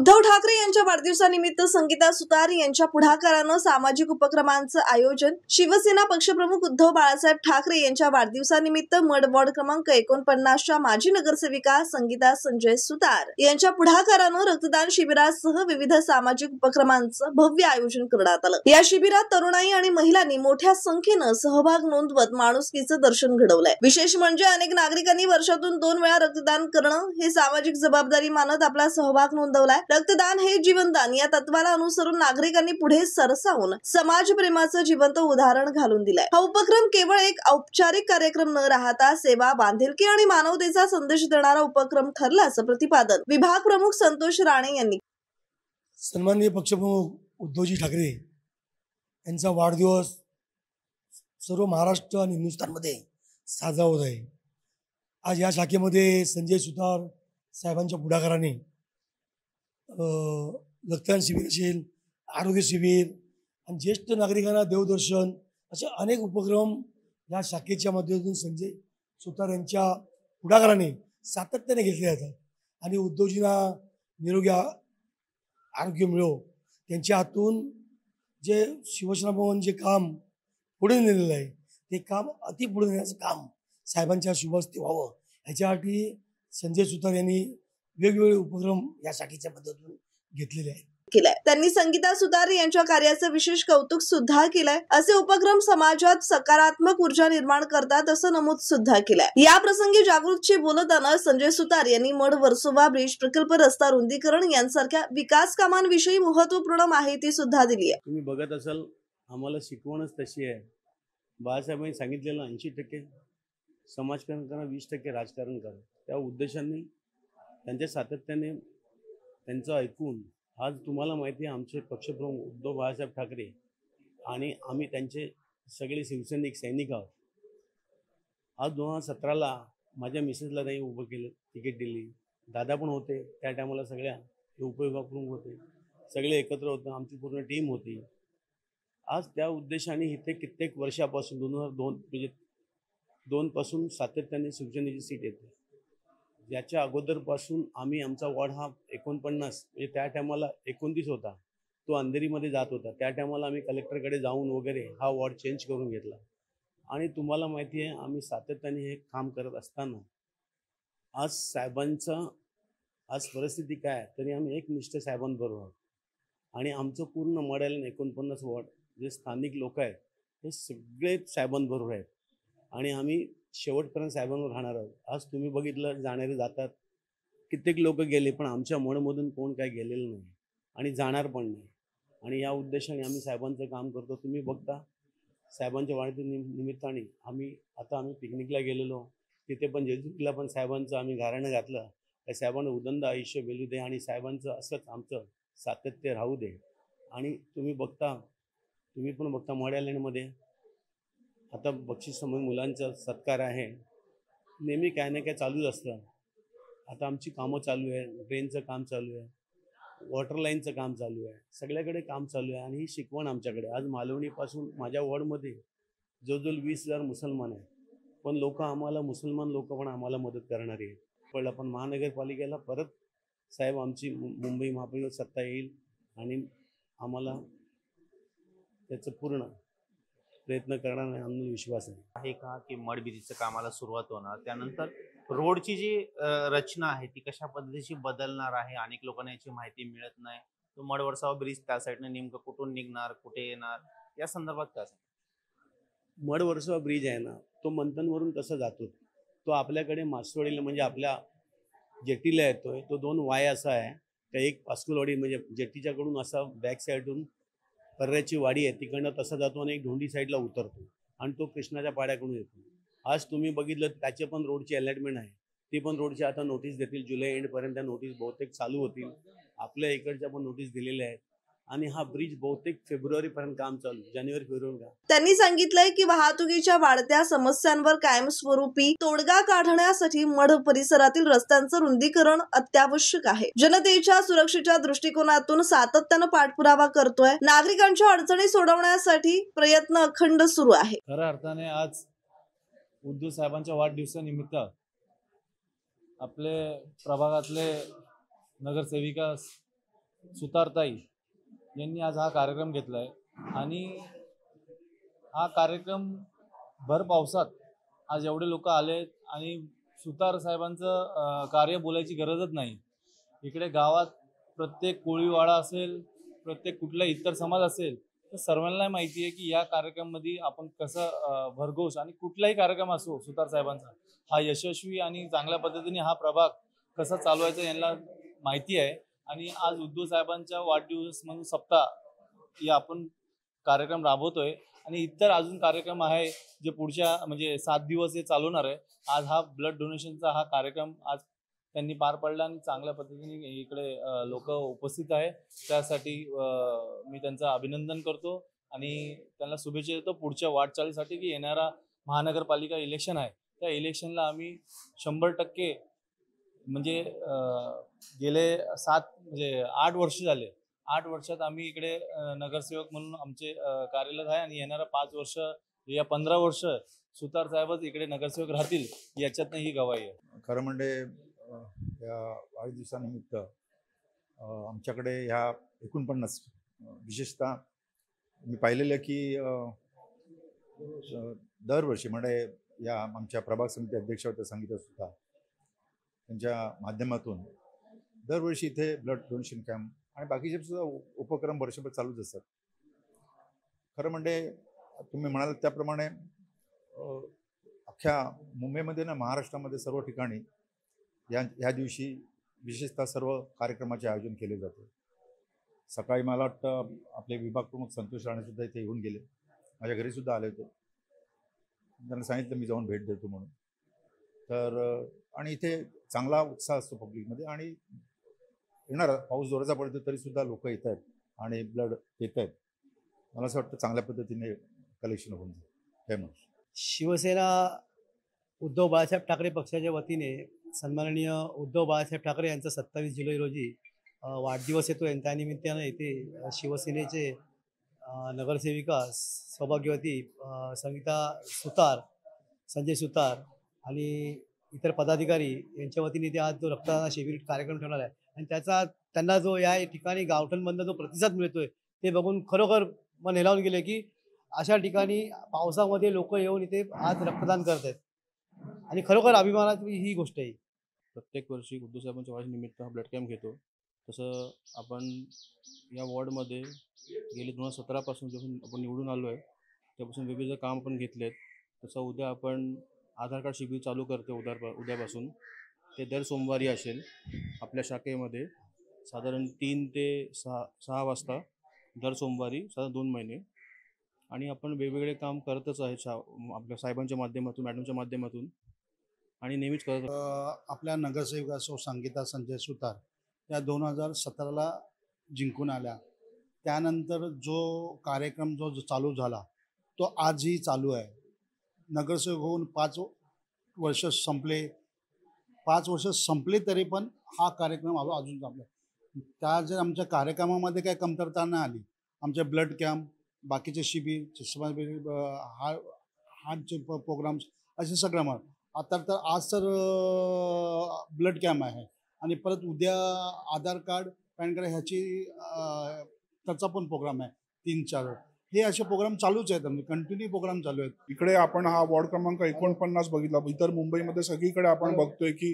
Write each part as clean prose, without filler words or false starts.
उद्धव ठाकरे यांच्या वाढदिवसानिमित्त संगीता सुतार यांच्या पुढाकारानं सामाजिक उपक्रमांचं आयोजन. शिवसेना पक्षप्रमुख उद्धव बाळासाहेब ठाकरे यांच्या वाढदिवसानिमित्त मड वॉर्ड क्रमांक 49च्या माजी नगरसेविका संगीता संजय सुतार यांच्या पुढाकारानं रक्तदान शिबिरासह विविध सामाजिक उपक्रमांचं भव्य आयोजन करण्यात आलं. या शिबिरात तरुणाई आणि महिलांनी मोठ्या संख्येनं सहभाग नोंदवत माणुसकीचं दर्शन घडवलंय. विशेष म्हणजे अनेक नागरिकांनी वर्षातून 2 वेळा रक्तदान करणं हे सामाजिक जबाबदारी मानत आपला सहभाग नोंदवलाय. रक्तदान हे जीवनदान या तत्वाला अनुसरून नागरिकांनी पुढे सरसावून समाजप्रेमाचं जिवंत उदाहरण घालून दिलंय. हा उपक्रम केवळ एक औपचारिक कार्यक्रम न राहता सेवा, बांधिलकी आणि मानवतेचा संदेश देणारा उपक्रम ठरल्याचं प्रतिपादन विभाग प्रमुख संतोष राणे यांनी. सन्माननीय पक्षप्रमुख उद्धवजी ठाकरे यांचा वाढदिवस सर्व महाराष्ट्र आणि हिंदुस्थानमध्ये साजरा होत आहे. आज या शाखेमध्ये संजय सुतार साहेबांच्या पुढाकाराने रक्तदान शिबिर असेल, आरोग्य शिबिर आणि ज्येष्ठ नागरिकांना देवदर्शन असे अनेक उपक्रम या शाखेच्या माध्यमातून संजय सुतार यांच्या पुढाकाराने सातत्याने घेतले जातात. आणि उद्धवजींना निरोगी आरोग्य मिळो, त्यांच्या हातून जे शिवसेना भवन जे काम पुढे नेलेलं आहे ते काम अति पुढे नेण्याचं काम साहेबांच्या शुभहस्ते व्हावं याच्यासाठी संजय सुतार यांनी वेगवेगळे उपक्रम या शाखेच्या पद्धतीतून घेतलेले आहेत. त्यांनी संगीता सुतार यांच्या कार्याचं विशेष कौतुक सुद्धा केलंय. असे उपक्रम समाजात सकारात्मक ऊर्जा निर्माण करतात असं नमूद सुद्धा केलंय. या प्रसंगी जागृतशी बोलताना संजय सुतार यांनी मड वर्सोवा ब्रिज प्रकल्प, रस्ता रुंदीकरण यांसारख्या विकास कामांविषयी महत्वपूर्ण माहिती सुद्धा दिली आहे. तुम्ही बघत असाल, आम्हाला शिकवणच तशी आहे. बाळासाहेबांनी सांगितलेलं 80% समाजकारण करा, 20% राजकारण करा. त्या उद्देशाने त्यांच्या सातत्याने त्यांचं ऐकून आज तुम्हाला माहिती आहे आमचे पक्षप्रमुख उद्धव बाळासाहेब ठाकरे आणि आम्ही त्यांचे सगळे शिवसैनिक सैनिक आहोत. आज 2017ला माझ्या मिसेसला त्यांनी उभं केलं, तिकीट दिली. दादा पण होते त्या टायमाला, सगळ्या उपविभाग प्रमुख होते, सगळे एकत्र होतं, आमची पूर्ण टीम होती. आज त्या उद्देशाने इथे कित्येक वर्षापासून 2002 पासून सातत्याने शिवसेनेची सीट येते. याच्या अगोदरपासून आम्ही आमचा वॉर्ड हा 49 म्हणजे त्या टायमाला 29 होता, तो अंधेरीमध्ये जात होता. त्या टायमाला आम्ही कलेक्टरकडे जाऊन वगैरे हा वॉर्ड चेंज करून घेतला. आणि तुम्हाला माहिती आहे आम्ही सातत्याने हे काम करत असताना आज साहेबांचं आज परिस्थिती काय तरी आम्ही एकनिष्ठ साहेबांबरोबर आहोत. आणि आमचं पूर्ण मडायला 49 वॉर्ड जे स्थानिक लोक आहेत हे सगळे साहेबांबरोबर आहेत आणि आम्ही शेवटपर्यंत साहेबांवर राहणार आहोत. आज तुम्ही बघितलं, जाणारे जातात, कित्येक लोक गेले, पण आमच्या मडमधून कोण काय गेलेलं नाही आणि जाणार पण नाही. आणि या उद्देशाने आम्ही साहेबांचं काम करतो. तुम्ही बघता साहेबांच्या वाढदिवसानिमित्ताने आम्ही पिकनिकला गेलेलो, तिथे पण जेजुरीला पण साहेबांचं आम्ही घराणं घातलं. त्या साहेबांना उदंड आयुष्य मिळू दे आणि साहेबांचं असंच आमचं सातत्य राहू दे. आणि तुम्ही पण बघता मड आयलंडमध्ये आता बक्षीस समोर मुलांचा सत्कार आहे, नेहमी काय ना काय चालूच असतं. आता आमची कामं चालू आहे, ड्रेनचं काम चालू आहे, वॉटर लाईनचं काम चालू आहे, सगळ्याकडे काम चालू आहे. आणि ही शिकवण आमच्याकडे आज मालवणीपासून माझ्या वॉर्डमध्ये जवळजवळ 20,000 मुसलमान आहेत, पण मुसलमान लोक पण आम्हाला मदत करणारी आहेत. पण आपण महानगरपालिकेला परत साहेब आमची मुंबई महापालिकेत सत्ता येईल आणि आम्हाला त्याचं पूर्ण प्रयत्न करणार नाही, आम्हाला विश्वास आहे का की मड ब्रिजचं कामाला सुरुवात होणार, त्यानंतर रोडची जी रचना आहे ती कशा पद्धतीची बदलणार आहे. अनेक लोकांना याची माहिती मिळत नाही. तो मड वर्सोवा ब्रिज त्या साईडने नेमकं कुठून निघणार, कुठे येणार, या संदर्भात काय सांग. मड वर्सोवा ब्रिज आहे ना, तो मंथनवरून कसा जातो, तो आपल्याकडे मासवडीला म्हणजे आपल्या जेटीला येतोय. तो 2 वाय असा आहे, त्या एक पास्कुलवाडी म्हणजे जेटीच्याकडून असा बॅक साईडून पर्ऱ्याची वाडी आहे तिकडनं तसा जातो आणि एक ढोंडी साईडला उतरतो आणि तो कृष्णाच्या पाड्याकडून येतो. आज तुम्ही बघितलं त्याचे पण रोडची अलॉटमेंट आहे, ती पण रोडची आता नोटीस देतील. जुलै एंडपर्यंत त्या नोटीस बहुतेक चालू होतील. आपल्या इकडच्या पण नोटीस दिलेल्या आहेत आणि हा ब्रिज बहुतेक फेब्रुवारीपर्यंत काम चालू, जानेवारी-फेब्रुवारी. त्यांनी सांगितलंय की वाहतुकीच्या वाढत्या समस्यांवर कायमस्वरूपी तोडगा काढण्यासाठी मड परिसरातील रस्त्यांचं रुंदीकरण अत्यावश्यक आहे. जनतेच्या सुरक्षेच्या दृष्टिकोनातून सातत्यानं पाठपुरावा करतोय. नागरिकांच्या अडचणी सोडवण्यासाठी प्रयत्न अखंड सुरू आहे. खऱ्या अर्थाने आज उद्धव साहेबांच्या वाढदिवसानिमित्त आपले प्रभागातले नगरसेविका सुतारताई यांनी आज हा कार्यक्रम घेतला आहे आणि हा कार्यक्रम भर पावसात आज एवढे लोक आले आणि सुतार साहेबांचं कार्य बोलायची गरजच नाही. इकडे गावात प्रत्येक कोळीवाडा असेल, प्रत्येक कुठला इतर समाज असेल, तर सर्वांना माहिती आहे की या कार्यक्रमामध्ये आपण कसं भरघोष आणि कुठलाही कार्यक्रम असो सुतार साहेबांचा हा यशस्वी आणि चांगल्या पद्धतीने हा प्रभाग कसा चालवायचा यांना माहिती आहे. आणि आज उद्धव साहेबांच्या वाढदिवस म्हणून सप्ताह हे आपण कार्यक्रम राबवतोय आणि इतर अजून कार्यक्रम आहे जे पुढच्या म्हणजे 7 दिवस हे चालवणार आहे. आज हा ब्लड डोनेशनचा हा कार्यक्रम आज त्यांनी पार पडला आणि चांगल्या पद्धतीने इकडे लोक उपस्थित आहे. त्यासाठी मी त्यांचं अभिनंदन करतो आणि त्यांना शुभेच्छा देतो पुढच्या वाटचालीसाठी की येणारा महानगरपालिका इलेक्शन आहे त्या इलेक्शनला आम्ही 100% म्हणजे गेले 8 वर्ष झाले. 8 वर्षात आम्ही इकडे नगरसेवक म्हणून आमचे कार्यरत आहे आणि येणारा 5 वर्ष या 15 वर्ष सुतार साहेबच इकडे नगरसेवक राहतील याच्यातनं ही गवाही आहे. खरं म्हणजे या वाढदिवसानिमित्त आमच्याकडे ह्या 49 विशेषतः मी पाहिलेलं की दरवर्षी म्हणजे या आमच्या प्रभाग समिती अध्यक्ष होत्या संगीता सुतार त्यांच्या माध्यमातून दरवर्षी इथे ब्लड डोनेशन कॅम्प आणि बाकीचे सुद्धा उपक्रम वर्षभर चालूच असतात. खरं म्हणजे तुम्ही म्हणाल त्याप्रमाणे अख्ख्या मुंबईमध्ये ना महाराष्ट्रामध्ये सर्व ठिकाणी ह्या दिवशी विशेषतः सर्व कार्यक्रमाचे आयोजन केले जाते. सकाळी मला वाटतं आपले विभाग प्रमुख संतोष राणेसुद्धा इथे येऊन गेले, माझ्या घरीसुद्धा आले होते. त्यांना सांगितलं मी जाऊन भेट देतो म्हणून. तर आणि इथे चांगला उत्साह असतो पब्लिकमध्ये आणि येणार पाऊस जोराचा पडतो तरीसुद्धा लोक येत आहेत आणि ब्लड देत आहेत. मला असं वाटतं चांगल्या पद्धतीने कलेक्शन होऊन जाईल. फेमस शिवसेना उद्धव बाळासाहेब ठाकरे पक्षाच्या वतीने सन्माननीय उद्धव बाळासाहेब ठाकरे यांचा 27 जुलै रोजी वाढदिवस येतो आहे. त्यानिमित्तानं इथे शिवसेनेचे नगरसेविका सौभाग्यवती संगीता सुतार, संजय सुतार आणि इतर पदाधिकारी यांच्या वतीने इथे आज जो रक्तदान शिबिर कार्यक्रम ठेवणार आहे आणि त्यांना जो या ठिकाणी गावठणमधून जो प्रतिसाद मिळतोय ते बघून खरोखर मन हेलावून गेले की अशा ठिकाणी पावसामध्ये लोक येऊन इथे आज रक्तदान करत आहेत आणि खरोखर अभिमानाची ही गोष्ट आहे. प्रत्येक वर्षी उद्धव साहेबांच्या वाढदिवसानिमित्त हा ब्लड कॅम्प घेतो. तसं आपण या वॉर्डमध्ये गेले 2017 जेव्हा आपण निवडून आलो आहे त्यापासून विविध काम आपण घेतले आहेत. तसं उद्या आपण आधार कार्ड शिबिर चालू करतो उद्यापासून. ते दर सोमवारी असेल आपल्या शाखेमध्ये साधारण 3 ते 6 वाजता दर सोमवारी साधारण 2 महिने. आणि आपण वेगवेगळे काम करतच आहे आपल्या साहेबांच्या माध्यमातून, मॅडमच्या माध्यमातून आणि नेहमीच करत. आपल्या नगरसेविका संगीता संजय सुतार त्या 2017ला जिंकून आल्या. त्यानंतर जो कार्यक्रम जो चालू झाला तो आजही चालू आहे. नगरसेवक होऊन 5 वर्ष संपले. 5 वर्ष संपले तरी पण हा कार्यक्रम अजून चालला. त्या जर आमच्या कार्यक्रमामध्ये काही कमतरता नाही आली, आमचे ब्लड कॅम्प, बाकीचे शिबिर, हार्टचे प्रोग्राम्स असे सगळं मग आता तर आज तर ब्लड कॅम्प आहे आणि परत उद्या आधार कार्ड, पॅन कार्ड त्याचा पण प्रोग्राम आहे 3-4. हे असे प्रोग्राम चालूच आहेत, म्हणजे कंटिन्यू प्रोग्राम चालू आहेत. इकडे आपण हा वॉर्ड क्रमांक 49 बघितला. इतर मुंबईमध्ये सगळीकडे आपण बघतोय की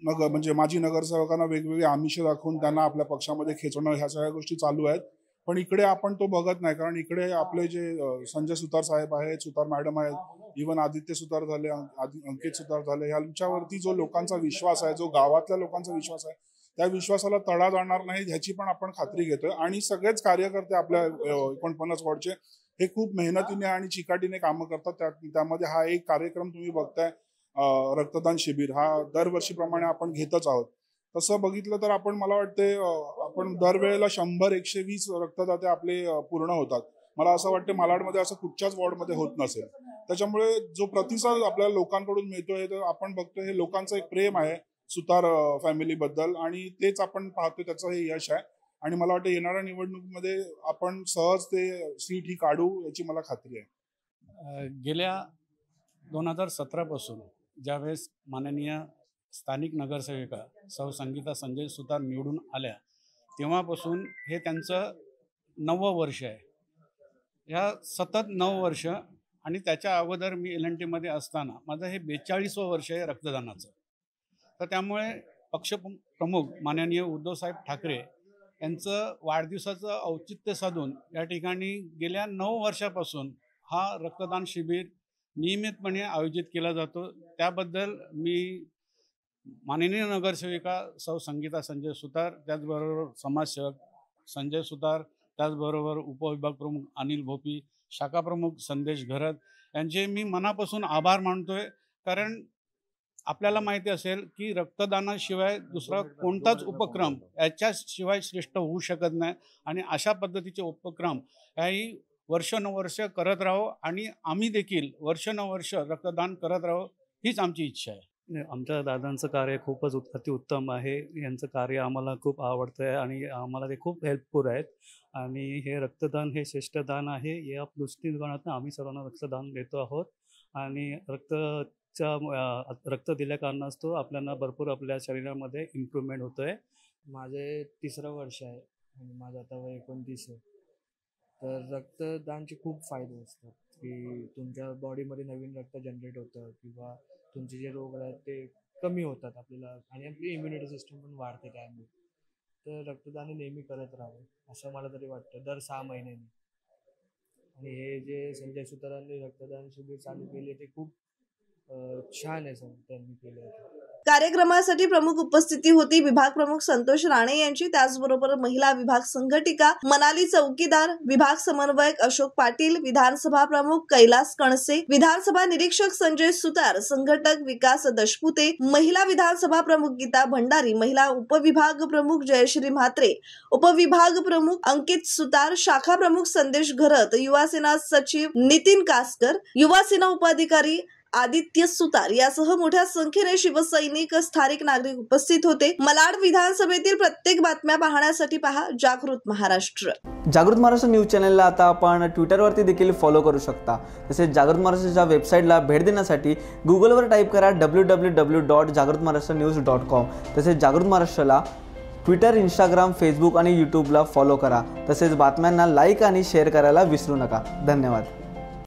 म्हणजे माजी नगरसेवकांना वेगवेगळे आमिष दाखवून त्यांना आपल्या पक्षामध्ये खेचणं ह्या सगळ्या गोष्टी चालू आहेत. पण इकडे आपण तो बघत नाही, कारण इकडे आपले जे संजय सुतार साहेब आहेत, सुतार मॅडम आहेत, इव्हन आदित्य सुतार झाले, अंकित सुतार झाले, ह्यांच्यावरती जो लोकांचा विश्वास आहे, जो गावातल्या लोकांचा विश्वास आहे, त्या विश्वासाला तडा जाणार नाही ह्याची पण आपण खात्री घेतोय. आणि सगळेच कार्यकर्ते आपल्या 49 वॉर्डचे हे खूप मेहनतीने आणि चिकाटीने कामं करतात. त्यामध्ये हा एक कार्यक्रम तुम्ही बघताय, रक्तदान शिबिर, हा दरवर्षीप्रमाणे आपण घेतच आहोत. तसं बघितलं तर मला वाटते आपण दरवेळेला 100-120 रक्तदाते आपले पूर्ण होतात. मला असं वाटतं मालाडमध्ये असं कुठच्याच वॉर्डमध्ये होत नसेल. त्याच्यामुळे जो प्रतिसाद आपल्याला लोकांकडून मिळतोय तर आपण बघतोय हे लोकांचं एक प्रेम आहे सुतार फॅमिलीबद्दल आणि तेच आपण पाहतोय, त्याचं हे यश आहे. आणि मला वाटतं येणाऱ्या निवडणुकीमध्ये आपण सहज ते सीट ही काढू याची मला खात्री आहे. गेल्या 2017 पासून ज्यावेळेस माननीय स्थानिक नगरसेविका सौ संगीता संजय सुतार निवडून आल्या तेव्हापासून हे त्यांचं 9वं वर्ष आहे. ह्या सतत 9 वर्ष आणि त्याच्या अगोदर मी LNTमध्ये असताना माझं हे 42वं वर्ष आहे रक्तदानाचं. तर त्यामुळे पक्षप्रमुख माननीय उद्धवसाहेब ठाकरे यांचं वाढदिवसाचं औचित्य साधून या ठिकाणी गेल्या 9 वर्षापासून हा रक्तदान शिबिर नियमितपणे आयोजित केला जातो. त्याबद्दल मी माननीय नगरसेविका सौ संगीता संजय सुतार, त्याचबरोबर समाजसेवक संजय सुतार, त्याचबरोबर उपविभाग प्रमुख अनिल भोपी, शाखा प्रमुख संदेश घरत यांचे मी मनापासून आभार मानतोय. कारण आपल्याला माहिती असेल की रक्तदानाशिवाय दुसरा कोणताच उपक्रम याच्याशिवाय श्रेष्ठ होऊ शकत नाही आणि अशा पद्धतीचे उपक्रम याही वर्षानुवर्ष करत राहो आणि आम्ही देखील वर्षानुवर्ष रक्तदान करत राहो हीच आमची इच्छा आहे. आमच्या दादांचं कार्य खूपच अतिउत्तम आहे. यांचं कार्य आम्हाला खूप आवडतं आहे आणि आम्हाला ते खूप हेल्पफुल आहेत. आणि हे रक्तदान हे श्रेष्ठ दान आहे. या दृष्टिकोनातून आम्ही सर्वांना रक्तदान देतो आहोत आणि रक्त दिल्या कारणास्तव आपल्याला भरपूर आपल्या शरीरामध्ये इम्प्रूव्हमेंट होतो आहे. माझे 3रं वर्ष आहे आणि माझं आता वय 29 आहे. तर रक्तदानचे खूप फायदे असतात की तुमच्या बॉडीमध्ये नवीन रक्त जनरेट होतं किंवा तुमचे जे रोग आहेत ते कमी होतात आपल्याला आणि आपली इम्युनिटी सिस्टम पण वाढते त्यामुळे. तर रक्तदान नेहमी करत राहावं असं मला तरी वाटतं दर 6 महिन्यांनी. आणि हे जे संजय सुतारांनी रक्तदान शिबिर चालू केले ते खूप छान आहे. त्यांनी केलं आहे. कार्यक्रमासाठी प्रमुख उपस्थिती होती विभाग प्रमुख संतोष राणे यांची. त्याचबरोबर महिला विभाग संघटिका मनाली चौकीदार, विभाग समन्वयक अशोक पाटील, विधानसभा प्रमुख कैलास कणसे, विधानसभा निरीक्षक संजय सुतार, संघटक विकास दशपुते, महिला विधानसभा प्रमुख गीता भंडारी, महिला उपविभाग प्रमुख जयश्री म्हात्रे, उपविभाग प्रमुख अंकित सुतार, शाखा प्रमुख संदेश घरत, युवा सेना सचिव नितीन कासकर, युवा सेना उपाधिकारी आदित्य सुतार यासह मोठ्या संख्येने शिवसैनिक, स्थानिक नागरिक उपस्थित होते. malaad विधानसभेतील प्रत्येक बातम्या पाहण्यासाठी पहा जागृत महाराष्ट्र. जागृत महाराष्ट्र न्यूज चॅनलला आता आपण ट्विटरवरती देखील फॉलो करू शकता. तसेच जागृत महाराष्ट्राच्या वेबसाईटला भेट देण्यासाठी गुगलवर टाईप करा www.jagrutmaharashtranews.com. तसेच जागृत महाराष्ट्राला ट्विटर, इंस्टाग्राम, फेसबुक आणि यूट्यूबला फॉलो करा. तसेच बातम्यांना लाईक आणि शेअर करायला विसरू नका. धन्यवाद.